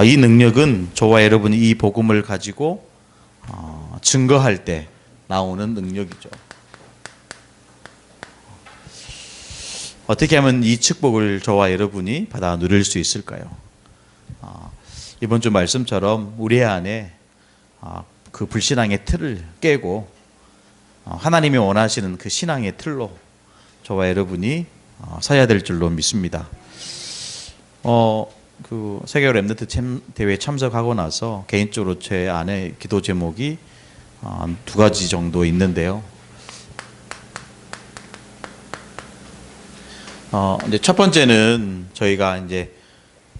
이 능력은 저와 여러분이 이 복음을 가지고 증거할 때 나오는 능력이죠. 어떻게 하면 이 축복을 저와 여러분이 받아 누릴 수 있을까요? 이번 주 말씀처럼 우리 안에 그 불신앙의 틀을 깨고 하나님이 원하시는 그 신앙의 틀로 저와 여러분이 서야 될 줄로 믿습니다. 그 세계어 랩런트 대회에 참석하고 나서 개인적으로 제 안에 기도 제목이 두 가지 정도 있는데요. 이제 첫 번째는 저희가 이제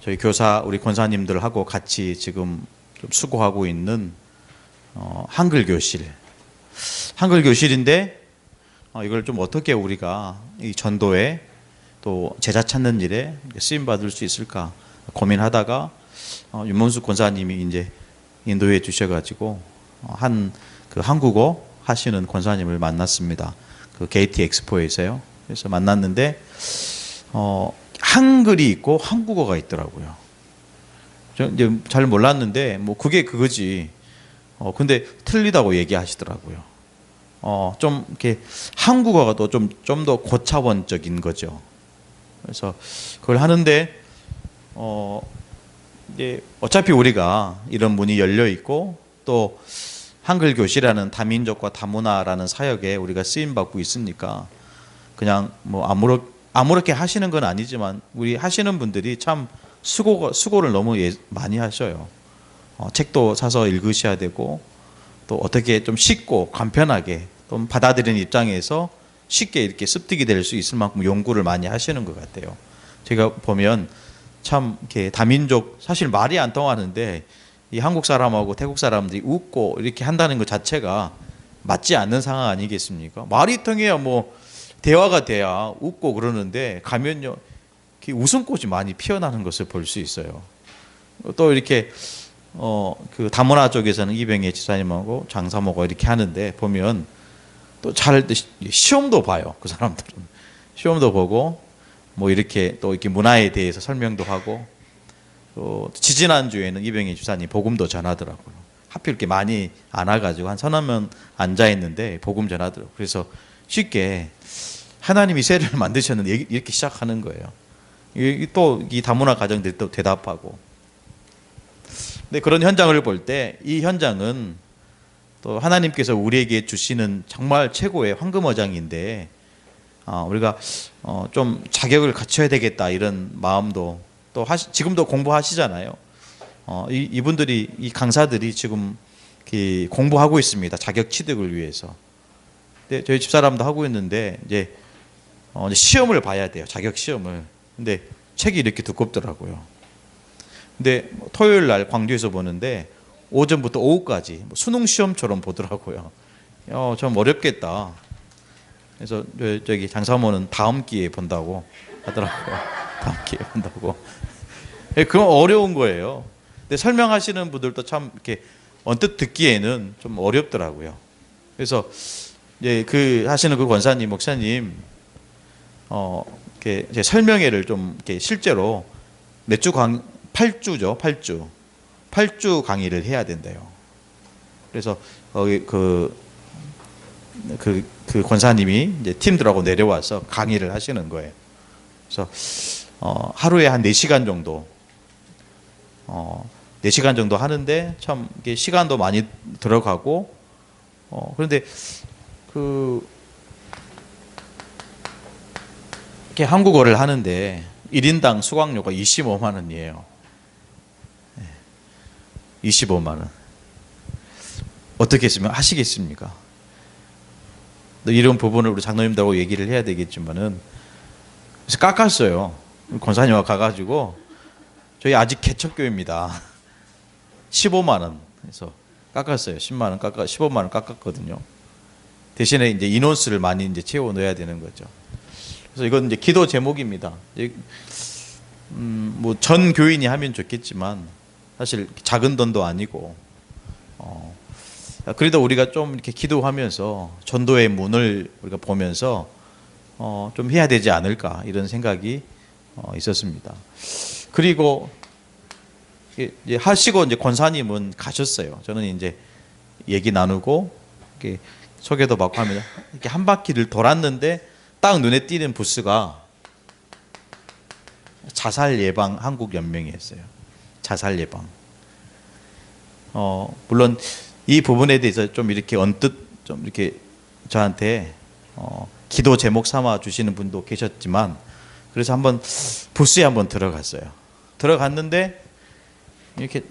저희 교사 우리 권사님들하고 같이 지금 좀 수고하고 있는 한글 교실인데 이걸 좀 어떻게 우리가 이 전도에 또 제자 찾는 일에 쓰임 받을 수 있을까 고민하다가 윤mon숙 권사님이 이제 인도해 주셔가지고 그 한국어 하시는 권사님을 만났습니다. 그 게이트 엑스포에서요. 그래서 만났는데 한글이 있고 한국어가 있더라고요. 저 이제 잘 몰랐는데 뭐 그게 그거지. 근데 틀리다고 얘기하시더라고요. 좀 이렇게 한국어가 또 좀 더 고차원적인 거죠. 그래서 그걸 하는데 이제 어차피 우리가 이런 문이 열려 있고 또 한글 교실이라는 다민족과 다문화라는 사역에 우리가 쓰임 받고 있으니까 그냥 뭐 아무렇게 하시는 건 아니지만 우리 하시는 분들이 참 수고를 너무 많이 하셔요. 책도 사서 읽으셔야 되고 또 어떻게 좀 쉽고 간편하게 좀 받아들이는 입장에서 쉽게 이렇게 습득이 될 수 있을 만큼 연구를 많이 하시는 것 같아요. 제가 보면 참 이렇게 다민족 사실 말이 안 통하는데 이 한국 사람하고 태국 사람들이 웃고 이렇게 한다는 것 자체가 맞지 않는 상황 아니겠습니까? 말이 통해야 뭐 대화가 돼야 웃고 그러는데 가면요 웃음꽃이 많이 피어나는 것을 볼 수 있어요. 또 이렇게 그 다문화 쪽에서는 이병희 지사님하고 장사모가 이렇게 하는데 보면 또 잘 시험도 봐요. 그 사람들은 시험도 보고 뭐 이렇게 또 이렇게 문화에 대해서 설명도 하고 또 지지난 주에는 이병희 지사님 복음도 전하더라고요. 하필 이렇게 많이 안 와가지고 한 서너 명 앉아 있는데 복음 전하더라고요. 그래서 쉽게 하나님이 세례를 만드셨는데 이렇게 시작하는 거예요. 또 이 다문화 가정들이 또 대답하고. 근데 그런 현장을 볼 때 이 현장은 또 하나님께서 우리에게 주시는 정말 최고의 황금어장인데 우리가 좀 자격을 갖춰야 되겠다 이런 마음도 또 지금도 공부하시잖아요. 이분들이 이 강사들이 지금 공부하고 있습니다. 자격 취득을 위해서. 근데 저희 집사람도 하고 있는데 이제 시험을 봐야 돼요. 자격 시험을. 근데 책이 이렇게 두껍더라고요. 근데 토요일 날 광주에서 보는데 오전부터 오후까지 수능 시험처럼 보더라고요. 좀 어렵겠다. 그래서 저기 장사모는 다음 기회에 본다고 하더라고요. 다음 기회에 본다고. 그건 어려운 거예요. 근데 설명하시는 분들도 참 이렇게 언뜻 듣기에는 좀 어렵더라고요. 그래서 이제 그 하시는 그 권사님, 목사님, 이렇게 제 설명회를 좀 이렇게 실제로 몇 주 8주죠, 8주 강의를 해야 된대요. 그래서 거기 그 권사님이 이제 팀들하고 내려와서 강의를 하시는 거예요. 그래서 하루에 한 4시간 정도 4시간 정도 하는데 참 이게 시간도 많이 들어가고 그런데 이렇게 한국어를 하는데 1인당 수강료가 25만 원이에요. 25만 원. 어떻게 했으면 하시겠습니까? 이런 부분을 우리 장로님들하고 얘기를 해야 되겠지만은 그래서 깎았어요. 권사님과 가가지고 저희 아직 개척교회입니다. 15만 원. 그래서 깎았어요. 10만 원 15만 원 깎았거든요. 대신에 이제 인원수를 많이 이제 채워 넣어야 되는 거죠. 그래서 이건 이제 기도 제목입니다. 뭐 전 교인이 하면 좋겠지만 사실 작은 돈도 아니고 그래도 우리가 좀 이렇게 기도하면서 전도의 문을 우리가 보면서 좀 해야 되지 않을까 이런 생각이 있었습니다. 그리고 이제 하시고 이제 권사님은 가셨어요. 저는 이제 얘기 나누고 이렇게 소개도 받고 하면 이렇게 한 바퀴를 돌았는데 딱 눈에 띄는 부스가 자살 예방 한국 연맹이었어요. 자살 예방. 물론 이 부분에 대해서 좀 이렇게 언뜻 좀 이렇게 저한테 기도 제목 삼아 주시는 분도 계셨지만, 그래서 한번 부스에 한번 들어갔어요. 들어갔는데 이렇게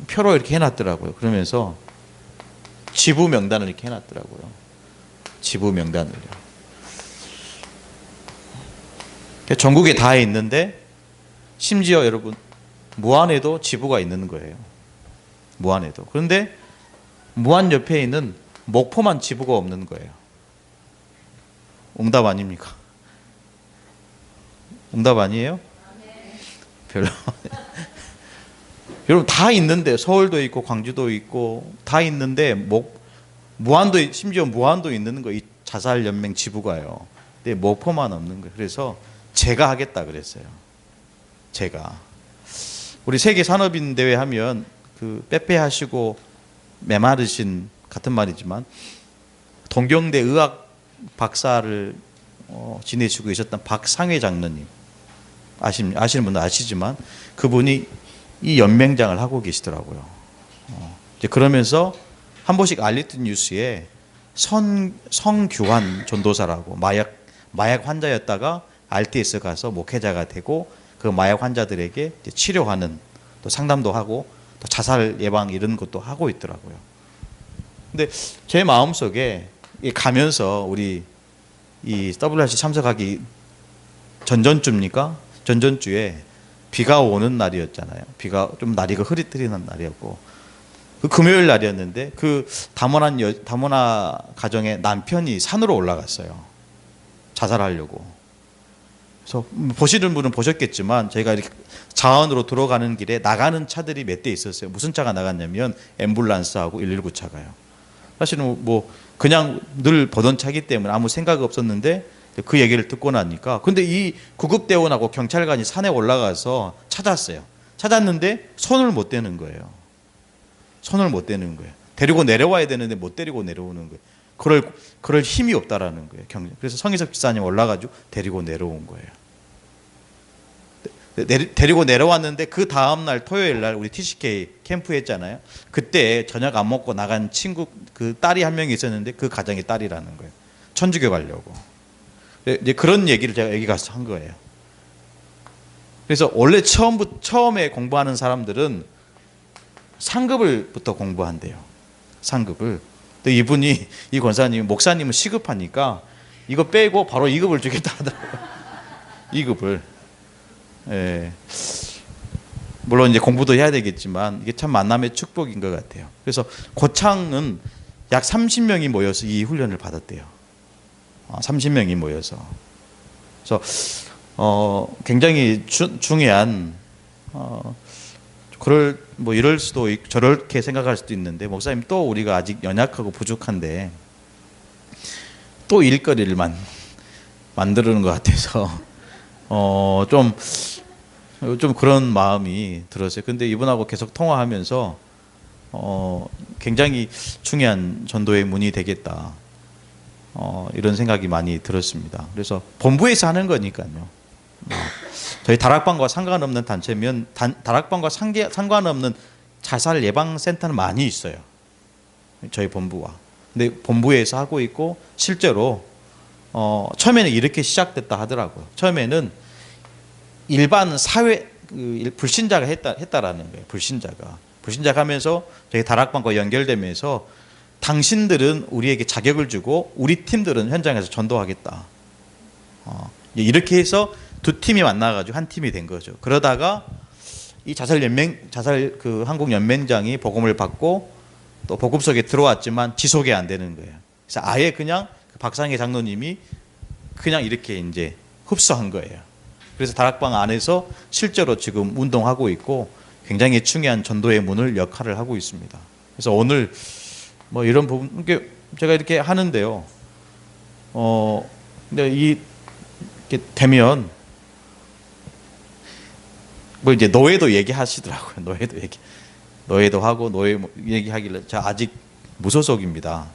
표로 이렇게 해놨더라고요. 그러면서 지부 명단을 이렇게 해놨더라고요. 지부 명단을요. 전국에 다 있는데 심지어 여러분 무안에도 지부가 있는 거예요. 무안에도. 그런데 무안 옆에 있는 목포만 지부가 없는 거예요. 응답 아닙니까? 응답 아니에요? 별로. 여러분 다 있는데 서울도 있고 광주도 있고 다 있는데 무안도 심지어 무안도 있는 거 이 자살연맹 지부가요. 근데 목포만 없는 거예요. 그래서 제가 하겠다 그랬어요. 제가 우리 세계 산업인 대회 하면 그 빼빼하시고 메마르신 같은 말이지만 동경대 의학 박사를 지내시고 계셨던 박상회 장로님 아시는 분도 아시지만 그분이 이 연맹장을 하고 계시더라고요. 이제 그러면서 한 번씩 알리튼 뉴스에 성규환 전도사라고 마약 환자였다가 RTS 가서 목회자가 되고 그 마약 환자들에게 치료하는 또 상담도 하고 또 자살 예방 이런 것도 하고 있더라고요. 근데 제 마음속에 가면서 우리 이 WRC 참석하기 전전주입니까? 전전주에 비가 오는 날이었잖아요. 비가 좀 날이가 흐릿흐릿한 날이었고 그 금요일 날이었는데 그 다문화 가정의 남편이 산으로 올라갔어요. 자살하려고. 그래서 보시는 분은 보셨겠지만 저희가 이렇게 자원으로 들어가는 길에 나가는 차들이 몇 대 있었어요. 무슨 차가 나갔냐면 앰뷸런스하고 119 차가요. 사실은 뭐 그냥 늘 보던 차기 때문에 아무 생각 없었는데 그 얘기를 듣고 나니까 근데 이 구급대원하고 경찰관이 산에 올라가서 찾았어요. 찾았는데 손을 못 대는 거예요. 손을 못 대는 거예요. 데리고 내려와야 되는데 못 데리고 내려오는 거예요. 그럴 힘이 없다라는 거예요. 그래서 성희석 집사님 올라가지고 데리고 내려온 거예요. 데리고 내려왔는데 그 다음날 토요일 날 우리 TCK 캠프 했잖아요. 그때 저녁 안 먹고 나간 친구 그 딸이 한 명이 있었는데 그 가정의 딸이라는 거예요. 천주교 가려고. 이제 그런 얘기를 제가 여기 가서 한 거예요. 그래서 원래 처음에 공부하는 사람들은 상급을부터 공부한대요. 상급을. 근데 이분이 이 권사님 목사님은 시급하니까 이거 빼고 바로 2급을 주겠다 하더라고요. 2급을. 예. 물론 이제 공부도 해야 되겠지만 이게 참 만남의 축복인 것 같아요. 그래서 고창은 약 30명이 모여서 이 훈련을 받았대요. 30명이 모여서. 그래서 굉장히 중요한 이럴 수도 있고 저렇게 생각할 수도 있는데 목사님 또 우리가 아직 연약하고 부족한데 또 일거리를 만드는 것 같아서 좀 그런 마음이 들었어요. 근데 이분하고 계속 통화하면서 굉장히 중요한 전도의 문이 되겠다. 이런 생각이 많이 들었습니다. 그래서 본부에서 하는 거니까요. 저희 다락방과 상관없는 단체면 다락방과 상관없는 자살 예방 센터는 많이 있어요. 저희 본부와. 근데 본부에서 하고 있고 실제로 처음에는 이렇게 시작됐다 하더라고요. 처음에는 일반 사회 불신자가 했다라는 거예요. 불신자가 하면서 저희 다락방과 연결되면서 당신들은 우리에게 자격을 주고 우리 팀들은 현장에서 전도하겠다. 이렇게 해서 두 팀이 만나가지고 한 팀이 된 거죠. 그러다가 이 자살 한국 연맹장이 복음을 받고 또 복음 속에 들어왔지만 지속이 안 되는 거예요. 그래서 아예 그냥 박상혜 장로님이 그냥 이렇게 이제 흡수한 거예요. 그래서 다락방 안에서 실제로 지금 운동하고 있고 굉장히 중요한 전도의 문을 역할을 하고 있습니다. 그래서 오늘 뭐 이런 부분 제가 이렇게 하는데요. 근데 이렇게 되면 뭐 이제 노예도 얘기하시더라고요. 노예도 하고 노예 얘기하길래 저 아직 무소속입니다.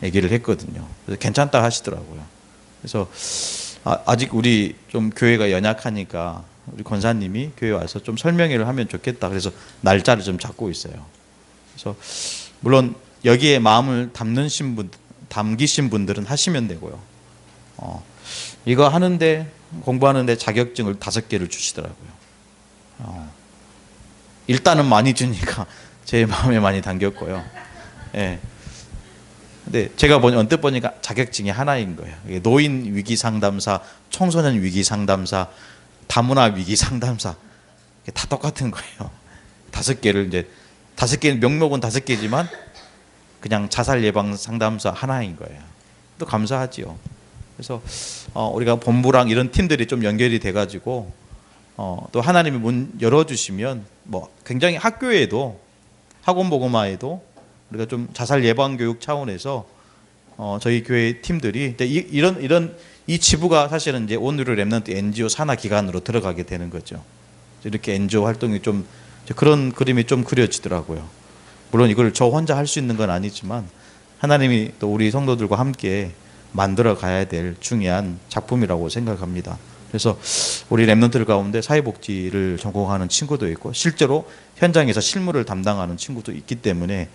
얘기를 했거든요. 그래서 괜찮다 하시더라고요. 그래서 아직 우리 좀 교회가 연약하니까 우리 권사님이 교회 와서 좀 설명회를 하면 좋겠다. 그래서 날짜를 좀 잡고 있어요. 그래서 물론 여기에 마음을 담기신 분들은 하시면 되고요. 이거 하는데 공부하는데 자격증을 5개를 주시더라고요. 일단은 많이 주니까 제 마음에 많이 담겼고요. 예. 근데 제가 언뜻 보니까 자격증이 하나인 거예요. 노인 위기 상담사, 청소년 위기 상담사, 다문화 위기 상담사 다 똑같은 거예요. 5개를 이제 5개는 명목은 5개지만 그냥 자살 예방 상담사 하나인 거예요. 또 감사하지요. 그래서 우리가 본부랑 이런 팀들이 좀 연결이 돼가지고 또 하나님이 문 열어주시면 뭐 굉장히 학교에도 학원 복음화에도 우리가 좀 자살 예방 교육 차원에서 저희 교회 팀들이 이 지부가 사실은 이제 온누리 렘넌트 NGO 산하 기관으로 들어가게 되는 거죠. 이렇게 NGO 활동이 좀 그런 그림이 좀 그려지더라고요. 물론 이걸 저 혼자 할 수 있는 건 아니지만 하나님이 또 우리 성도들과 함께 만들어 가야 될 중요한 작품이라고 생각합니다. 그래서 우리 렘넌트들 가운데 사회복지를 전공하는 친구도 있고 실제로 현장에서 실무를 담당하는 친구도 있기 때문에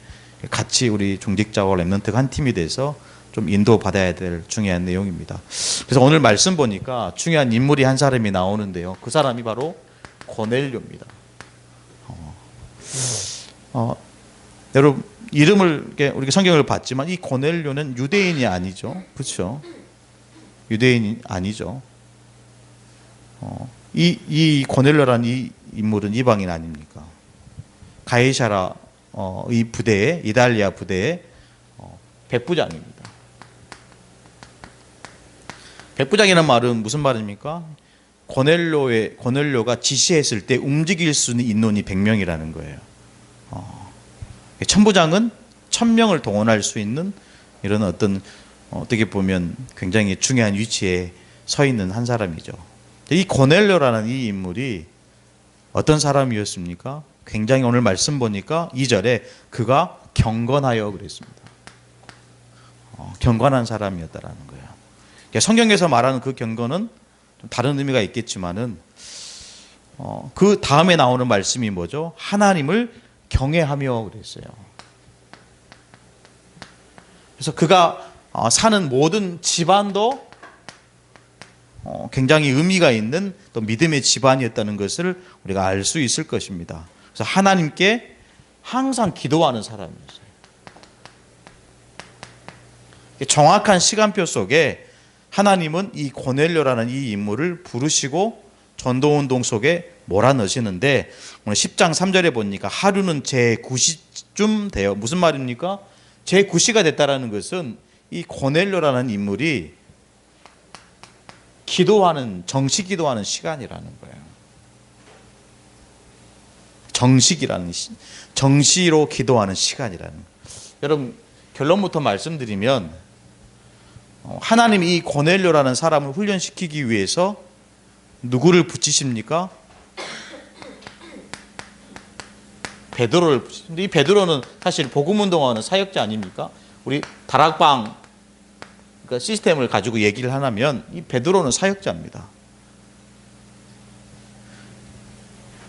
같이 우리 중직자와 렘넌트가 한 팀이 돼서 좀 인도받아야 될 중요한 내용입니다. 그래서 오늘 말씀 보니까 중요한 인물이 한 사람이 나오는데요. 그 사람이 바로 고넬료입니다. 여러분 이름을 우리가 성경을 봤지만 이 고넬료는 유대인이 아니죠. 그렇죠? 유대인이 아니죠. 이 고넬료라는 이 인물은 이방인 아닙니까? 가이사라 이 부대에 이달리아 부대의 백부장입니다. 백부장이라는 말은 무슨 말입니까? 고넬료가 지시했을 때 움직일 수 있는 인원이 100명이라는 거예요. 천부장은 1000명을 동원할 수 있는 이런 어떻게 보면 굉장히 중요한 위치에 서 있는 한 사람이죠. 이 고넬료라는 이 인물이 어떤 사람이었습니까? 굉장히 오늘 말씀 보니까 2절에 그가 경건하여 그랬습니다. 경건한 사람이었다라는 거예요. 성경에서 말하는 그 경건은 좀 다른 의미가 있겠지만은 그 다음에 나오는 말씀이 뭐죠? 하나님을 경외하며 그랬어요. 그래서 그가 사는 모든 집안도 굉장히 의미가 있는 또 믿음의 집안이었다는 것을 우리가 알 수 있을 것입니다. 그래서 하나님께 항상 기도하는 사람이었어요. 정확한 시간표 속에 하나님은 이 고넬료라는 이 인물을 부르시고 전도운동 속에 몰아넣으시는데 오늘 10장 3절에 보니까 하루는 제9시쯤 돼요. 무슨 말입니까? 제9시가 됐다는 것은 이 고넬료라는 인물이 정시 기도하는 시간이라는 거예요. 정시로 기도하는 시간이라는 거예요. 여러분 결론부터 말씀드리면 하나님이 이 고넬료라는 사람을 훈련시키기 위해서 누구를 붙이십니까? 베드로를 붙이십니다. 이 베드로는 사실 복음운동하는 사역자 아닙니까? 우리 다락방 시스템을 가지고 얘기를 하면 이 베드로는 사역자입니다.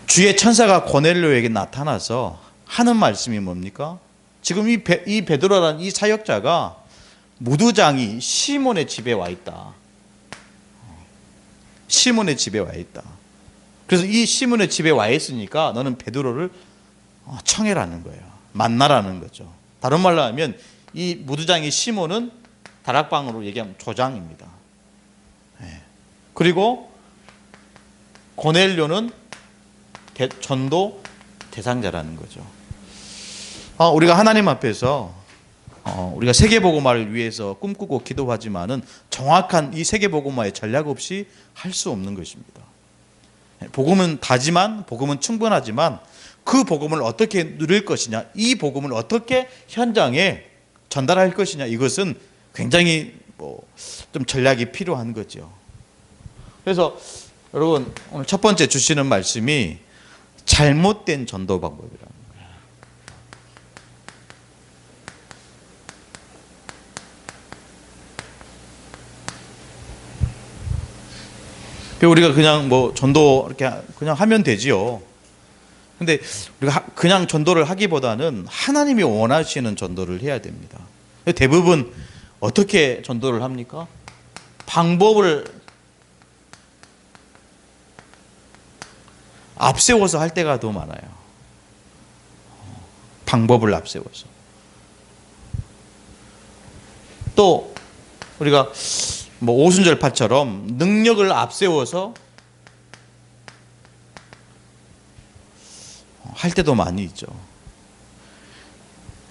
주의 천사가 고넬료에게 나타나서 하는 말씀이 뭡니까? 지금 이 베드로라는 이 사역자가 무두장이 시몬의 집에 와 있다. 시몬의 집에 와 있다. 그래서 이 시몬의 집에 와 있으니까 너는 베드로를 청해라는 거예요. 만나라는 거죠. 다른 말로 하면 이 무두장이 시몬은 다락방으로 얘기하면 조장입니다. 그리고 고넬료는 전도 대상자라는 거죠. 우리가 하나님 앞에서 우리가 세계복음화를 위해서 꿈꾸고 기도하지만은 정확한 이 세계복음화의 전략 없이 할 수 없는 것입니다. 복음은 다지만 복음은 충분하지만 그 복음을 어떻게 누릴 것이냐, 이 복음을 어떻게 현장에 전달할 것이냐, 이것은 굉장히 좀 전략이 필요한 거죠. 그래서 여러분 오늘 첫 번째 주시는 말씀이 잘못된 전도 방법이라는 거예요. 우리가 그냥 뭐 전도 이렇게 그냥 하면 되지요. 근데 우리가 그냥 전도를 하기보다는 하나님이 원하시는 전도를 해야 됩니다. 대부분 어떻게 전도를 합니까? 방법을 앞세워서 할 때가 더 많아요. 방법을 앞세워서. 또 우리가 뭐 오순절파처럼 능력을 앞세워서 할 때도 많이 있죠.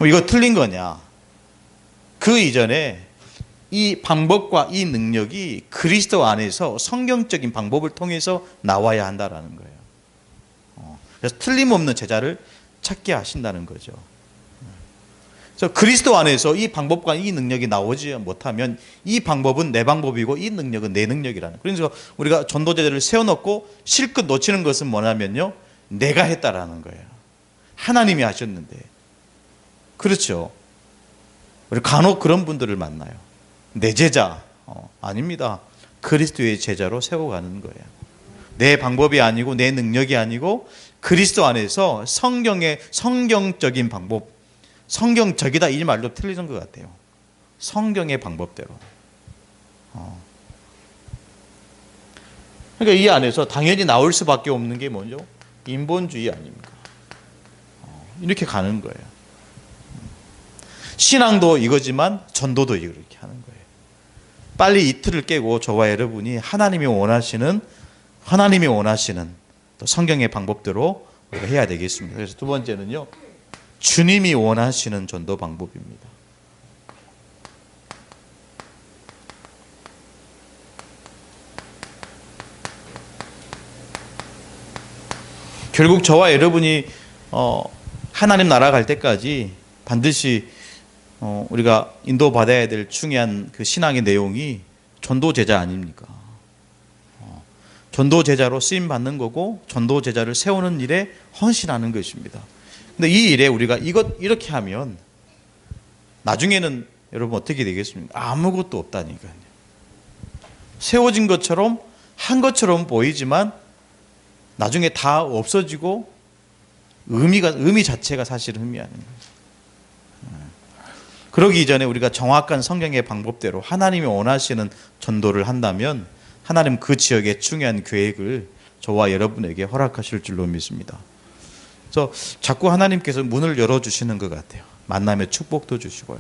이거 틀린 거냐? 그 이전에 이 방법과 이 능력이 그리스도 안에서 성경적인 방법을 통해서 나와야 한다라는 거예요. 그래서 틀림없는 제자를 찾게 하신다는 거죠. 그래서 그리스도 안에서 이 방법과 이 능력이 나오지 못하면 이 방법은 내 방법이고 이 능력은 내 능력이라는 거예요. 그래서 우리가 전도제자를 세워놓고 실컷 놓치는 것은 뭐냐면요, 내가 했다라는 거예요. 하나님이 하셨는데. 그렇죠. 우리 간혹 그런 분들을 만나요. 내 제자. 아닙니다. 그리스도의 제자로 세워가는 거예요. 내 방법이 아니고 내 능력이 아니고 그리스도 안에서 성경적인 방법, 성경적이다 이 말도 틀리는 것 같아요. 성경의 방법대로. 그러니까 이 안에서 당연히 나올 수밖에 없는 게 뭐죠? 인본주의 아닙니까? 이렇게 가는 거예요. 신앙도 이거지만 전도도 이렇게 하는 거예요. 빨리 이 틀을 깨고 저와 여러분이 하나님이 원하시는 또 성경의 방법대로 우리가 해야 되겠습니다. 그래서 두 번째는요, 주님이 원하시는 전도 방법입니다. 결국 저와 여러분이 하나님 나라 갈 때까지 반드시 우리가 인도받아야 될 중요한 그 신앙의 내용이 전도제자 아닙니까? 전도제자로 쓰임받는 거고 전도제자를 세우는 일에 헌신하는 것입니다. 근데 이 일에 우리가 이렇게 하면 나중에는 여러분 어떻게 되겠습니까? 아무것도 없다니까요. 세워진 것처럼 한 것처럼 보이지만 나중에 다 없어지고 의미 자체가 사실 의미 아닙니다. 그러기 이전에 우리가 정확한 성경의 방법대로 하나님이 원하시는 전도를 한다면 하나님 그 지역의 중요한 계획을 저와 여러분에게 허락하실 줄로 믿습니다. 그래서 자꾸 하나님께서 문을 열어주시는 것 같아요. 만남의 축복도 주시고요.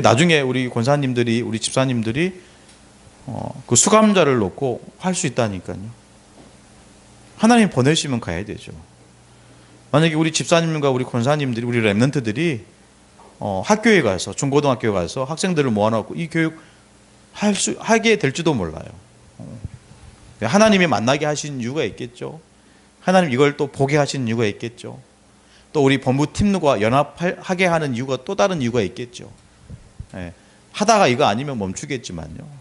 나중에 우리 권사님들이, 우리 집사님들이 그 수감자를 놓고 할 수 있다니까요. 하나님 보내시면 가야 되죠. 만약에 우리 집사님과 우리 권사님들이, 우리 랩런트들이 학교에 가서, 중고등학교에 가서 학생들을 모아놓고 이 교육 하게 될지도 몰라요. 하나님이 만나게 하신 이유가 있겠죠. 하나님 이걸 또 보게 하신 이유가 있겠죠. 또 우리 본부팀과 연합하게 하는 이유가 또 다른 이유가 있겠죠. 하다가 이거 아니면 멈추겠지만요.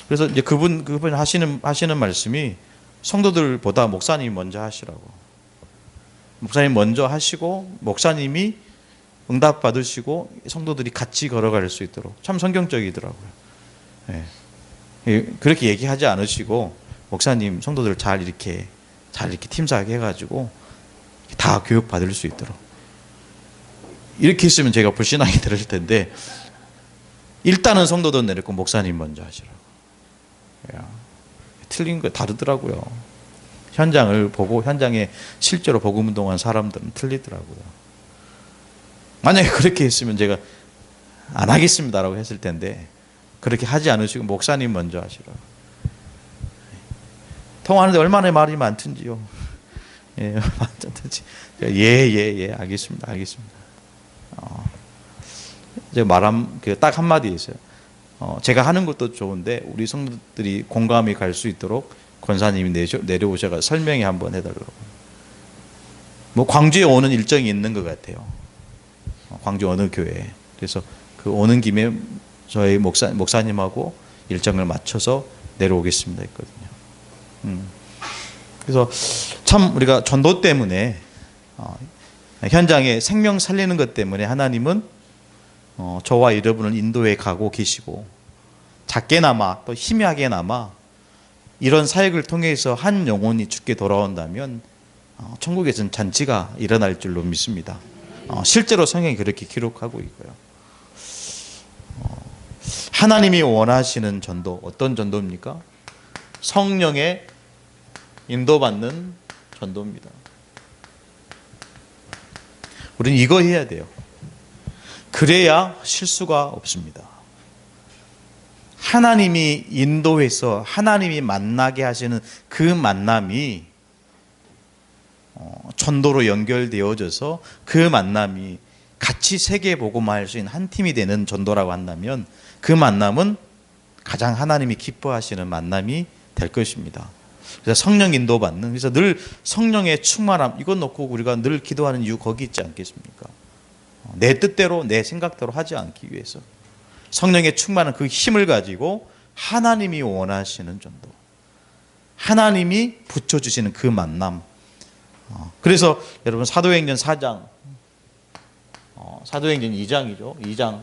그래서 이제 그분 하시는 말씀이 성도들보다 목사님이 먼저 하시라고. 목사님 먼저 하시고 목사님이 응답 받으시고 성도들이 같이 걸어갈 수 있도록. 참 성경적이더라고요. 그렇게 얘기하지 않으시고 목사님 성도들 잘 이렇게 팀사하게 해가지고 다 교육 받을 수 있도록. 이렇게 했으면 제가 불신앙이 들을 텐데 일단은 성도들 내렸고 목사님 먼저 하시라고. 틀린 거 다르더라고요. 현장을 보고 현장에 실제로 복음 운동한 사람들은 틀리더라고요. 만약에 그렇게 했으면 제가 안 하겠습니다라고 했을 텐데 그렇게 하지 않으시고 목사님 먼저 하시라고. 통화하는데 얼마나 말이 많든지요. 예, 알겠습니다. 제가 말한 딱 한마디 있어요. 제가 하는 것도 좋은데 우리 성도들이 공감이 갈 수 있도록 권사님이 내려오셔서 설명회 한번 해달라고. 뭐 광주에 오는 일정이 있는 것 같아요. 광주 어느 교회. 그래서 그 오는 김에 저희 목사님하고 일정을 맞춰서 내려오겠습니다 했거든요. 그래서 참 우리가 전도 때문에 현장에 생명 살리는 것 때문에 하나님은 저와 여러분을 인도해 가고 계시고, 작게나마 또 희미하게나마 이런 사역을 통해서 한 영혼이 죽게 돌아온다면 천국에서는 잔치가 일어날 줄로 믿습니다. 실제로 성경이 그렇게 기록하고 있고요. 하나님이 원하시는 전도, 어떤 전도입니까? 성령의 인도받는 전도입니다. 우리는 이거 해야 돼요. 그래야 실수가 없습니다. 하나님이 인도해서 하나님이 만나게 하시는 그 만남이 전도로 연결되어져서 그 만남이 같이 세계 복음화할 수 있는 한 팀이 되는 전도라고 한다면, 그 만남은 가장 하나님이 기뻐하시는 만남이 될 것입니다. 그래서 성령 인도받는, 그래서 늘 성령의 충만함, 이것 놓고 우리가 늘 기도하는 이유 거기 있지 않겠습니까? 내 뜻대로 내 생각대로 하지 않기 위해서 성령의 충만한 그 힘을 가지고 하나님이 원하시는 전도, 하나님이 붙여주시는 그 만남. 그래서 여러분 사도행전 4장, 사도행전 2장이죠. 2장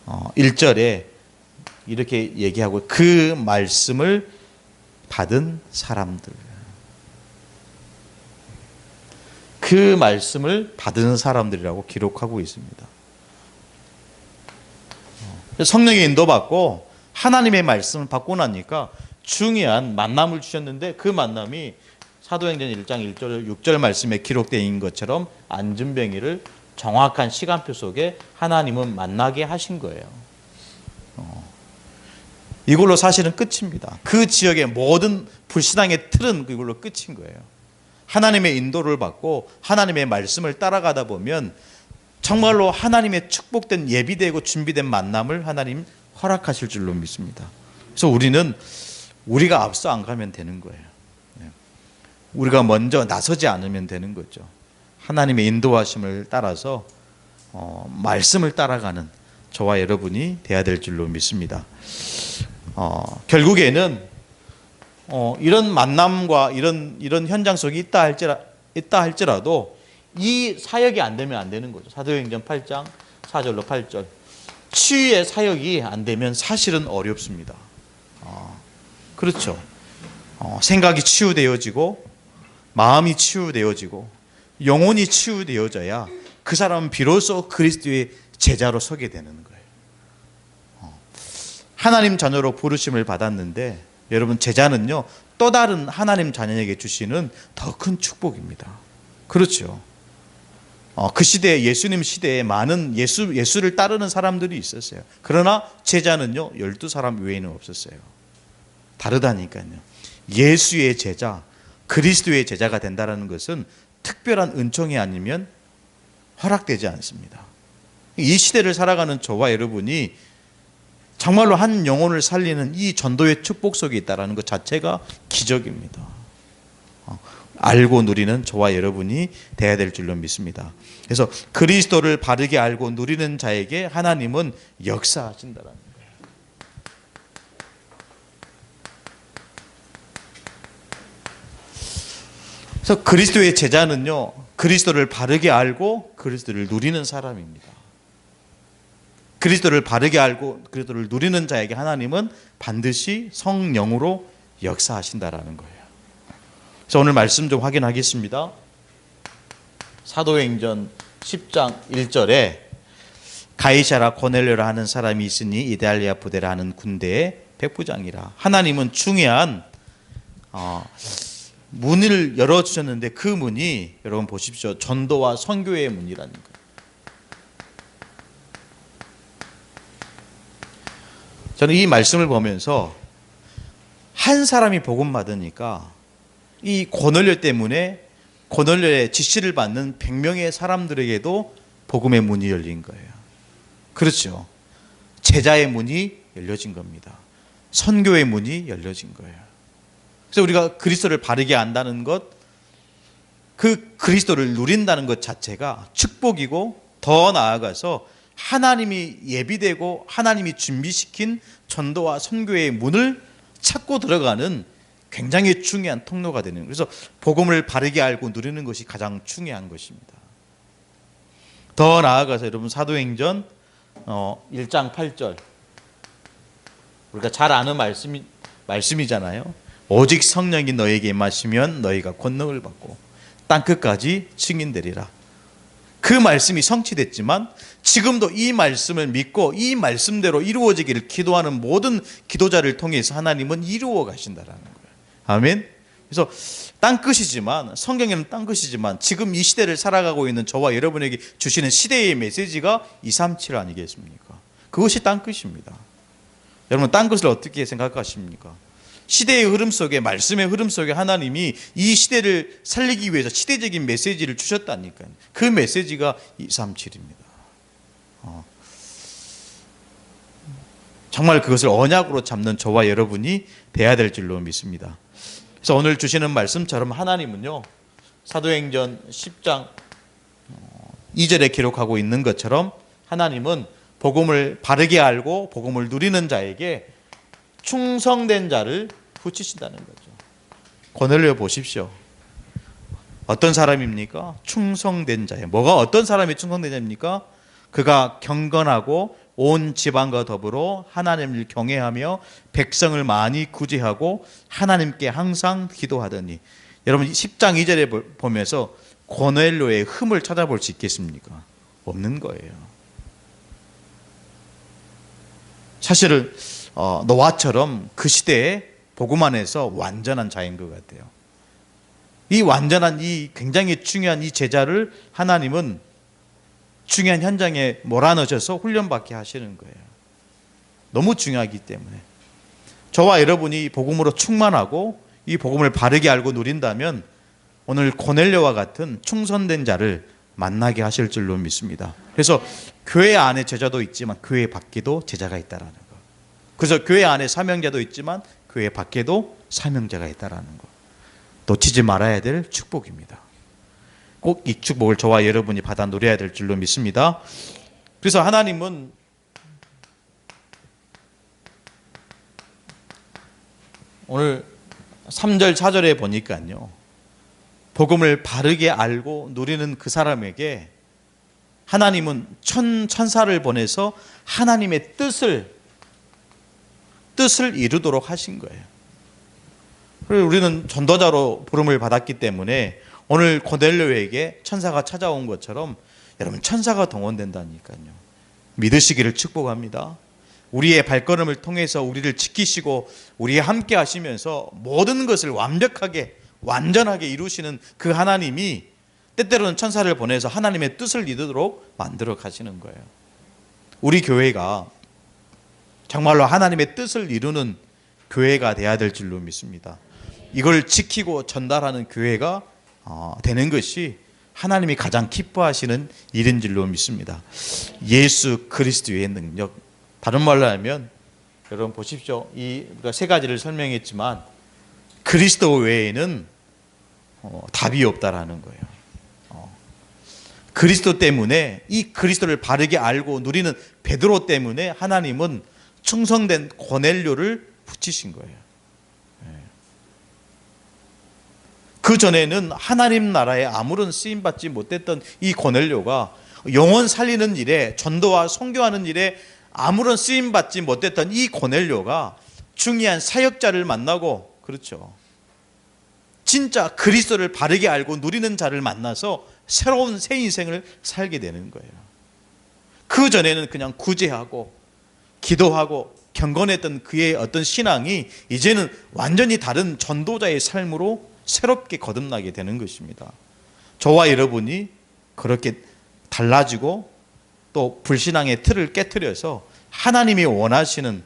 41절에 이렇게 얘기하고, 그 말씀을 받은 사람들, 그 말씀을 받은 사람들이라고 기록하고 있습니다. 성령의 인도받고 하나님의 말씀을 받고 나니까 중요한 만남을 주셨는데, 그 만남이 사도행전 1장 1절 6절 말씀에 기록되어 있는 것처럼 안진뱅이를 정확한 시간표 속에 하나님은 만나게 하신 거예요. 이걸로 사실은 끝입니다. 그 지역의 모든 불신앙의 틀은 이걸로 끝인 거예요. 하나님의 인도를 받고 하나님의 말씀을 따라가다 보면 정말로 하나님의 축복된, 예비되고 준비된 만남을 하나님 허락하실 줄로 믿습니다. 그래서 우리가 앞서 안 가면 되는 거예요. 우리가 먼저 나서지 않으면 되는 거죠. 하나님의 인도하심을 따라서 말씀을 따라가는 저와 여러분이 돼야 될 줄로 믿습니다. 결국에는 이런 만남과 이런 현장 속에 있다 할지라도 이 사역이 안 되면 안 되는 거죠. 사도행전 8장 4절로 8절. 치유의 사역이 안 되면 사실은 어렵습니다. 그렇죠. 생각이 치유되어지고 마음이 치유되어지고 영혼이 치유되어져야 그 사람은 비로소 그리스도의 제자로 서게 되는 거예요. 하나님 자녀로 부르심을 받았는데, 여러분 제자는요 또 다른 하나님 자녀에게 주시는 더 큰 축복입니다. 그렇죠. 그 시대에, 예수님 시대에 많은 예수를 따르는 사람들이 있었어요. 그러나 제자는요 12사람 외에는 없었어요. 다르다니까요. 예수의 제자, 그리스도의 제자가 된다는 것은 특별한 은총이 아니면 허락되지 않습니다. 이 시대를 살아가는 저와 여러분이 정말로 한 영혼을 살리는 이 전도의 축복 속에 있다는 것 자체가 기적입니다. 알고 누리는 저와 여러분이 돼야 될 줄로 믿습니다. 그래서 그리스도를 바르게 알고 누리는 자에게 하나님은 역사하신다는 거예요. 그래서 그리스도의 제자는요, 그리스도를 바르게 알고 그리스도를 누리는 사람입니다. 그리스도를 바르게 알고 그리스도를 누리는 자에게 하나님은 반드시 성령으로 역사하신다라는 거예요. 그래서 오늘 말씀 좀 확인하겠습니다. 사도행전 10장 1절에 가이사라 고넬료라 하는 사람이 있으니 이달리아 부대라 하는 군대의 백부장이라. 하나님은 중요한 문을 열어주셨는데, 그 문이 여러분 보십시오. 전도와 선교의 문이라는 거예요. 저는 이 말씀을 보면서 한 사람이 복음 받으니까 이 고넬료 때문에 고넬료의 지시를 받는 100명의 사람들에게도 복음의 문이 열린 거예요. 그렇죠. 제자의 문이 열려진 겁니다. 선교의 문이 열려진 거예요. 그래서 우리가 그리스도를 바르게 안다는 것, 그 그리스도를 누린다는 것 자체가 축복이고, 더 나아가서 하나님이 예비되고 하나님이 준비시킨 전도와 선교의 문을 찾고 들어가는 굉장히 중요한 통로가 되는 거예요. 그래서 복음을 바르게 알고 누리는 것이 가장 중요한 것입니다. 더 나아가서 여러분 사도행전 1장 8절 우리가 잘 아는 말씀이잖아요. 오직 성령이 너에게 임하시면 너희가 권능을 받고 땅끝까지 증인되리라. 그 말씀이 성취됐지만 지금도 이 말씀을 믿고 이 말씀대로 이루어지기를 기도하는 모든 기도자를 통해서 하나님은 이루어 가신다라는 거예요. 아멘. 그래서 땅끝이지만, 성경에는 땅끝이지만 지금 이 시대를 살아가고 있는 저와 여러분에게 주시는 시대의 메시지가 237 아니겠습니까? 그것이 땅끝입니다. 여러분 땅끝을 어떻게 생각하십니까? 시대의 흐름 속에, 말씀의 흐름 속에 하나님이 이 시대를 살리기 위해서 시대적인 메시지를 주셨다니까요. 그 메시지가 237입니다. 정말 그것을 언약으로 잡는 저와 여러분이 돼야 될 줄로 믿습니다. 그래서 오늘 주시는 말씀처럼 하나님은요, 사도행전 10장 2절에 기록하고 있는 것처럼 하나님은 복음을 바르게 알고 복음을 누리는 자에게 충성된 자를 붙이신다는 거죠. 고넬료 보십시오. 어떤 사람입니까? 충성된 자예요. 뭐가 어떤 사람이 충성된 자입니까? 그가 경건하고 온 지방과 더불어 하나님을 경외하며 백성을 많이 구제하고 하나님께 항상 기도하더니. 여러분 10장 2절에 보면서 고넬료의 흠을 찾아볼 수 있겠습니까? 없는 거예요. 사실은 노아처럼 그 시대에 복음 안에서 완전한 자인 것 같아요. 이 완전한, 이 굉장히 중요한 이 제자를 하나님은 중요한 현장에 몰아넣으셔서 훈련받게 하시는 거예요. 너무 중요하기 때문에. 저와 여러분이 복음으로 충만하고 이 복음을 바르게 알고 누린다면 오늘 고넬료와 같은 충성된 자를 만나게 하실 줄로 믿습니다. 그래서 교회 안에 제자도 있지만 교회 밖에도 제자가 있다라는 거. 그래서 교회 안에 사명자도 있지만 교회 밖에도 사명자가 있다라는 거. 놓치지 말아야 될 축복입니다. 꼭 이 축복을 저와 여러분이 받아 누려야 될 줄로 믿습니다. 그래서 하나님은 오늘 3절 4절에 보니까요, 복음을 바르게 알고 누리는 그 사람에게 하나님은 천사를 보내서 하나님의 뜻을 이루도록 하신 거예요. 그래서 우리는 전도자로 부름을 받았기 때문에 오늘 고넬료에게 천사가 찾아온 것처럼 여러분 천사가 동원된다니까요. 믿으시기를 축복합니다. 우리의 발걸음을 통해서 우리를 지키시고 우리와 함께 하시면서 모든 것을 완벽하게 완전하게 이루시는 그 하나님이 때때로는 천사를 보내서 하나님의 뜻을 이루도록 만들어 가시는 거예요. 우리 교회가 정말로 하나님의 뜻을 이루는 교회가 돼야 될 줄로 믿습니다. 이걸 지키고 전달하는 교회가 되는 것이 하나님이 가장 기뻐하시는 일인 줄로 믿습니다. 예수 그리스도의 능력, 다른 말로 하면 여러분 보십시오. 우리가 세 가지를 설명했지만 그리스도 외에는 답이 없다라는 거예요. 그리스도 때문에, 이 그리스도를 바르게 알고 누리는 베드로 때문에 하나님은 충성된 고넬료를 붙이신 거예요. 그 전에는 하나님 나라에 아무런 쓰임받지 못했던 이 고넬료가 영혼 살리는 일에, 전도와 선교하는 일에 아무런 쓰임받지 못했던 이 고넬료가 중요한 사역자를 만나고, 그렇죠, 진짜 그리스도를 바르게 알고 누리는 자를 만나서 새로운 새 인생을 살게 되는 거예요. 그 전에는 그냥 구제하고 기도하고 경건했던 그의 어떤 신앙이 이제는 완전히 다른 전도자의 삶으로 새롭게 거듭나게 되는 것입니다. 저와 여러분이 그렇게 달라지고 또 불신앙의 틀을 깨트려서 하나님이 원하시는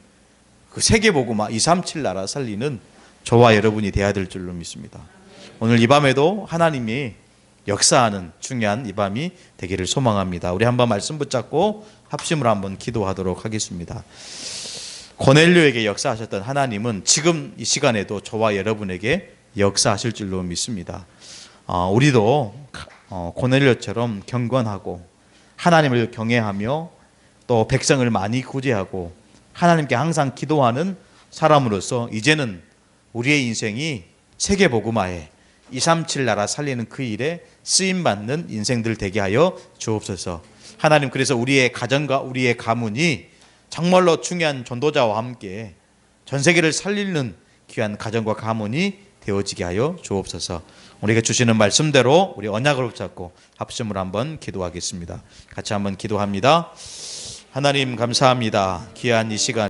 그 세계복음화 237 나라 살리는 저와 여러분이 되어야 될 줄로 믿습니다. 오늘 이 밤에도 하나님이 역사하는 중요한 이 밤이 되기를 소망합니다. 우리 한번 말씀 붙잡고 합심으로 한번 기도하도록 하겠습니다. 고넬료에게 역사하셨던 하나님은 지금 이 시간에도 저와 여러분에게 역사하실 줄로 믿습니다. 우리도 고넬료처럼 경건하고 하나님을 경외하며 또 백성을 많이 구제하고 하나님께 항상 기도하는 사람으로서 이제는 우리의 인생이 세계복음화에 237 나라 살리는 그 일에 쓰임받는 인생들 되게 하여 주옵소서. 하나님, 그래서 우리의 가정과 우리의 가문이 정말로 중요한 전도자와 함께 전 세계를 살리는 귀한 가정과 가문이 되어지게 하여 주옵소서. 우리에게 주시는 말씀대로 우리 언약을 붙잡고 합심으로 한번 기도하겠습니다. 같이 한번 기도합니다. 하나님 감사합니다. 귀한 이 시간